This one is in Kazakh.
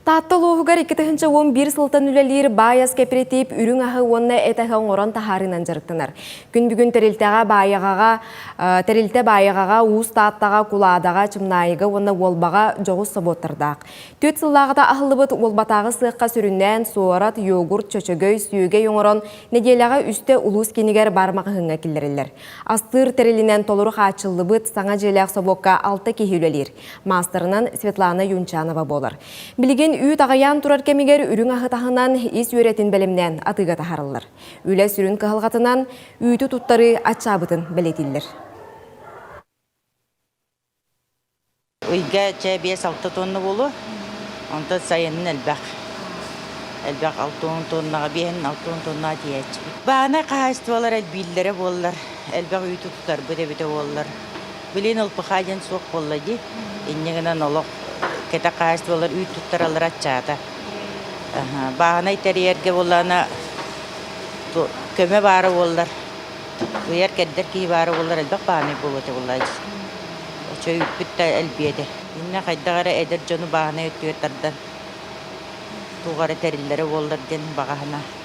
Таттылуғығар 2011 сылтан үлелер байас кооператив үрің ағы онына әтіға оңыран тахарынан жарықтынар. Күн бүгін тәрілте байығаға, уыз таттаға, куладаға, чымнайығы, онына олбаға жоғыз саботырдақ. Төт сыллағыда ахылыбыт олбатағы сыққа сүріннен суарат, йогурт, чөчөгөй, сүйеге оңыран неделяға үсті улус кенігер бармағы хыңа келдерілер. Астыр тәрілінен толырық ачылыбыт саңа желяқ собокка 6 кехеулелер. Мастерынан Светлана Юнчанова болар. Білген үйт ағаян тұрар кемегер үрің ағытағынан ес үйретін бәлімнен атыға тахарылыр. Үлі сүрін қығылғатынан үйті тұттары атшабытын бәлетілдір. Үйге 5-6 тонны болу, онда сайынын әлбәқ. Әлбәқ 6 тоннаға бейін 6 тоннаға дейәтші. Бағына қағайыстывалар әлбейлері болылар. Әлбәқ үйті тұттар бүде-бүде болылар. Білен ұлпы қайын соқ болады, еннегінен олық. Кета қағайыстывалар үй тұттаралар атчады. Бағына итерерге болана көме бары болылар. Үйер кәддер кей бары болылар, әлбәқ бағына болады болады. Очы үппітті әлбеді. Инна қайдағары әдір жону бағына өттіге тардан. Туғары тәрілері болылар ден бағана.